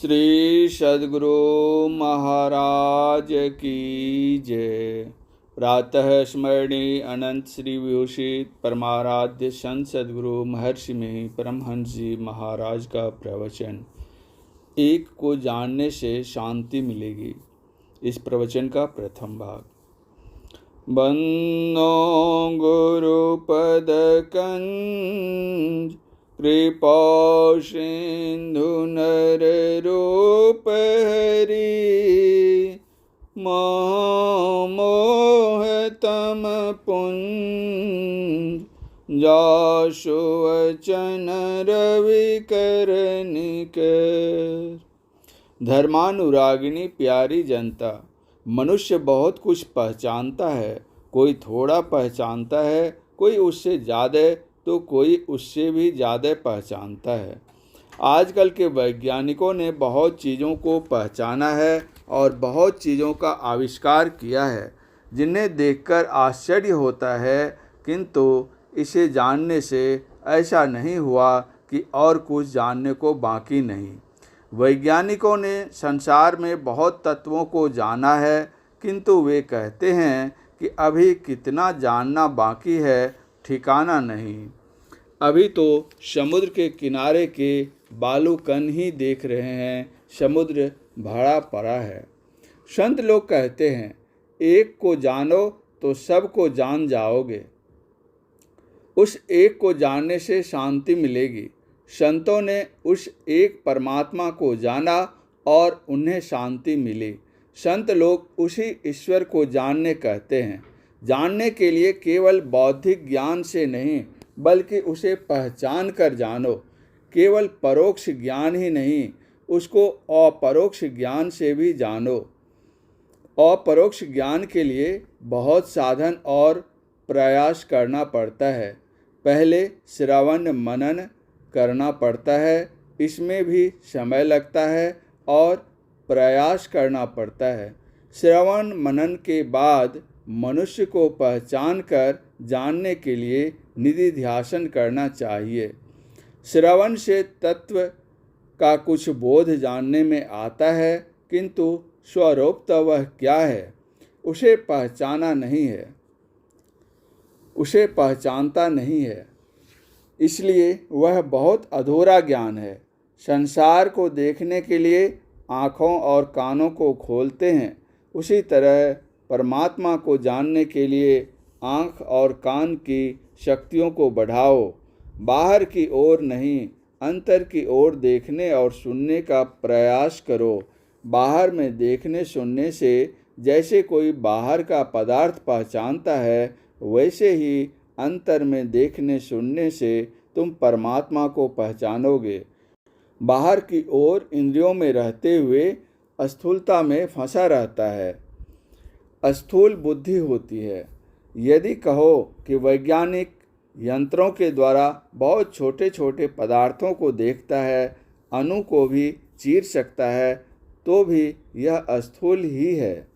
श्री सद्गुरु महाराज की जय। प्रातः स्मरणीय अनंत श्री विभूषित परमाराध्य संत सद्गुरु महर्षि में परमहंस जी महाराज का प्रवचन। एक को जानने से शांति मिलेगी। इस प्रवचन का प्रथम भाग। बन्नो गुरुपद कंज कृपा सिंधु नर रूप हरि मोह तम पुंज जासु वचन रवि कर। धर्मानुरागिनी प्यारी जनता, मनुष्य बहुत कुछ पहचानता है। कोई थोड़ा पहचानता है, कोई उससे ज़्यादा, तो कोई उससे भी ज़्यादा पहचानता है। आजकल के वैज्ञानिकों ने बहुत चीज़ों को पहचाना है और बहुत चीज़ों का आविष्कार किया है जिन्हें देखकर आश्चर्य होता है, किंतु इसे जानने से ऐसा नहीं हुआ कि और कुछ जानने को बाकी नहीं। वैज्ञानिकों ने संसार में बहुत तत्वों को जाना है, किंतु वे कहते हैं कि अभी कितना जानना बाकी है, ठिकाना नहीं। अभी तो समुद्र के किनारे के बालू कण ही देख रहे हैं, समुद्र भरा पड़ा है। संत लोग कहते हैं, एक को जानो तो सब को जान जाओगे। उस एक को जानने से शांति मिलेगी। संतों ने उस एक परमात्मा को जाना और उन्हें शांति मिली। संत लोग उसी ईश्वर को जानने कहते हैं। जानने के लिए केवल बौद्धिक ज्ञान से नहीं, बल्कि उसे पहचान कर जानो। केवल परोक्ष ज्ञान ही नहीं, उसको अपरोक्ष ज्ञान से भी जानो। अपरोक्ष ज्ञान के लिए बहुत साधन और प्रयास करना पड़ता है। पहले श्रवण मनन करना पड़ता है, इसमें भी समय लगता है और प्रयास करना पड़ता है। श्रवण मनन के बाद मनुष्य को पहचान कर जानने के लिए निधि ध्यासन करना चाहिए। श्रवण से तत्व का कुछ बोध जानने में आता है, किंतु स्वरूप वह क्या है उसे पहचाना नहीं है, उसे पहचानता नहीं है, इसलिए वह बहुत अधूरा ज्ञान है। संसार को देखने के लिए आँखों और कानों को खोलते हैं, उसी तरह परमात्मा को जानने के लिए आँख और कान की शक्तियों को बढ़ाओ। बाहर की ओर नहीं, अंतर की ओर देखने और सुनने का प्रयास करो। बाहर में देखने सुनने से जैसे कोई बाहर का पदार्थ पहचानता है, वैसे ही अंतर में देखने सुनने से तुम परमात्मा को पहचानोगे। बाहर की ओर इंद्रियों में रहते हुए स्थूलता में फंसा रहता है, स्थूल बुद्धि होती है। यदि कहो कि वैज्ञानिक यंत्रों के द्वारा बहुत छोटे छोटे पदार्थों को देखता है, अणु को भी चीर सकता है, तो भी यह स्थूल ही है।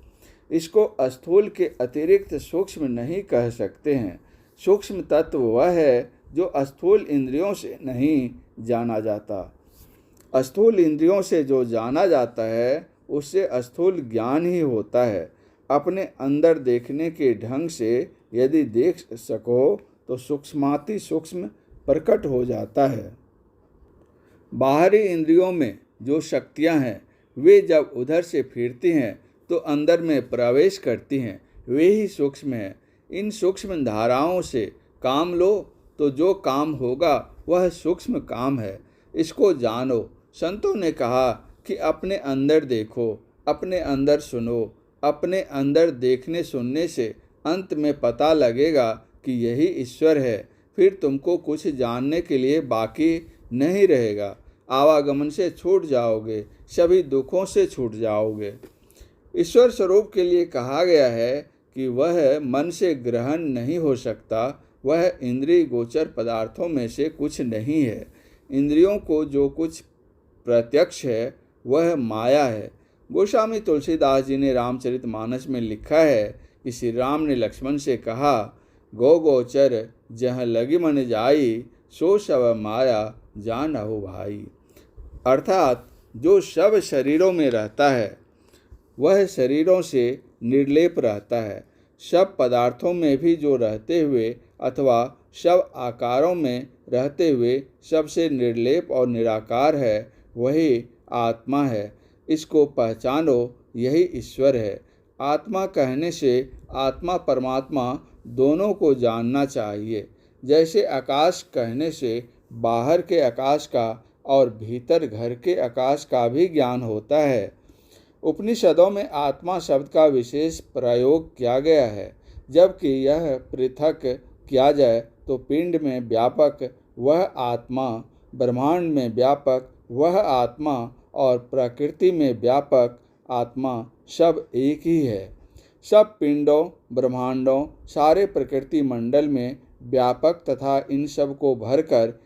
इसको स्थूल के अतिरिक्त सूक्ष्म नहीं कह सकते हैं। सूक्ष्म तत्व वह है जो स्थूल इंद्रियों से नहीं जाना जाता। स्थूल इंद्रियों से जो जाना जाता है, उससे स्थूल ज्ञान ही होता है। अपने अंदर देखने के ढंग से यदि देख सको तो सूक्ष्माति सूक्ष्म प्रकट हो जाता है। बाहरी इंद्रियों में जो शक्तियां हैं, वे जब उधर से फिरती हैं तो अंदर में प्रवेश करती हैं, वे ही सूक्ष्म हैं। इन सूक्ष्म धाराओं से काम लो तो जो काम होगा वह सूक्ष्म काम है। इसको जानो। संतों ने कहा कि अपने अंदर देखो, अपने अंदर सुनो। अपने अंदर देखने सुनने से अंत में पता लगेगा कि यही ईश्वर है। फिर तुमको कुछ जानने के लिए बाकी नहीं रहेगा। आवागमन से छूट जाओगे, सभी दुखों से छूट जाओगे। ईश्वर स्वरूप के लिए कहा गया है कि वह मन से ग्रहण नहीं हो सकता, वह इंद्रिय गोचर पदार्थों में से कुछ नहीं है। इंद्रियों को जो कुछ प्रत्यक्ष है वह माया है। गोस्वामी तुलसीदास जी ने रामचरितमानस में लिखा है कि श्री राम ने लक्ष्मण से कहा, गो गोचर जहाँ लगी मन जाई, सो सब माया जानहु भाई। अर्थात जो सब शरीरों में रहता है वह शरीरों से निर्लेप रहता है। सब पदार्थों में भी जो रहते हुए अथवा सब आकारों में रहते हुए सबसे निर्लेप और निराकार है, वही आत्मा है। इसको पहचानो, यही ईश्वर है। आत्मा कहने से आत्मा परमात्मा दोनों को जानना चाहिए। जैसे आकाश कहने से बाहर के आकाश का और भीतर घर के आकाश का भी ज्ञान होता है। उपनिषदों में आत्मा शब्द का विशेष प्रयोग किया गया है, जबकि यह पृथक किया जाए तो पिंड में व्यापक वह आत्मा, ब्रह्मांड में व्यापक वह आत्मा और प्रकृति में व्यापक आत्मा सब एक ही है। सब पिंडों, ब्रह्मांडों, सारे प्रकृति मंडल में व्यापक तथा इन सब को भरकर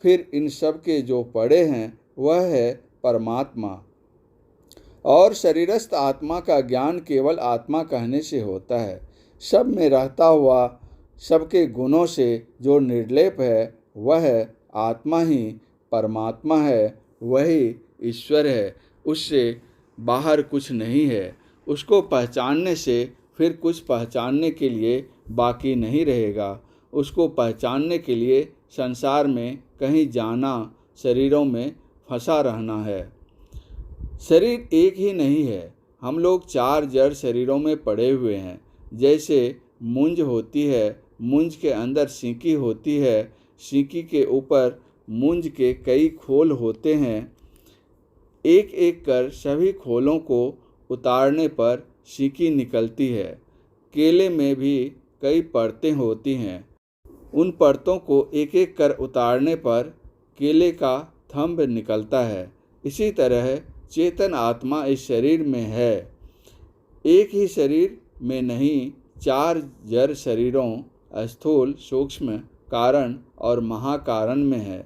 फिर इन सब के जो पड़े हैं वह है परमात्मा। और शरीरस्थ आत्मा का ज्ञान केवल आत्मा कहने से होता है। सब में रहता हुआ सबके गुणों से जो निर्लेप है वह आत्मा ही परमात्मा है, वही ईश्वर है। उससे बाहर कुछ नहीं है। उसको पहचानने से फिर कुछ पहचानने के लिए बाकी नहीं रहेगा। उसको पहचानने के लिए संसार में कहीं जाना, शरीरों में फंसा रहना है। शरीर एक ही नहीं है। हम लोग 4 जड़ शरीरों में पड़े हुए हैं। जैसे मूंज होती है, मूंज के अंदर सींकी होती है, सींकी के ऊपर मूंज के कई खोल होते हैं। एक एक कर सभी खोलों को उतारने पर सींकी निकलती है। केले में भी कई परतें होती हैं। उन परतों को एक एक कर उतारने पर केले का थंब निकलता है। इसी तरह चेतन आत्मा इस शरीर में है। एक ही शरीर में नहीं, 4 जड़ शरीरों स्थूल, सूक्ष्म, कारण और महाकारण में है।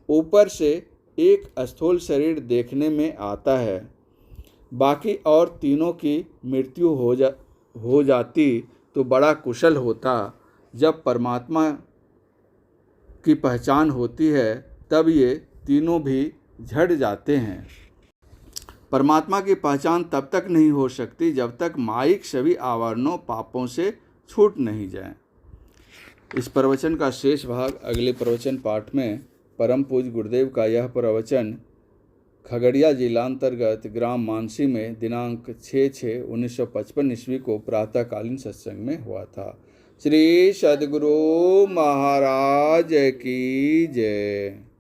ऊपर से एक स्थूल शरीर देखने में आता है। बाकी और तीनों की मृत्यु हो जाती तो बड़ा कुशल होता। जब परमात्मा की पहचान होती है तब ये तीनों भी झड़ जाते हैं। परमात्मा की पहचान तब तक नहीं हो सकती जब तक माइक सभी आवरणों पापों से छूट नहीं जाए। इस प्रवचन का शेष भाग अगले प्रवचन पाठ में परम पूज्य गुरुदेव का यह प्रवचन खगड़िया जिलांतर्गत ग्राम मानसी में दिनांक 6/6/1955 ईस्वी को प्रातःकालीन सत्संग में हुआ था। श्री सद्गुरु महाराज की जय।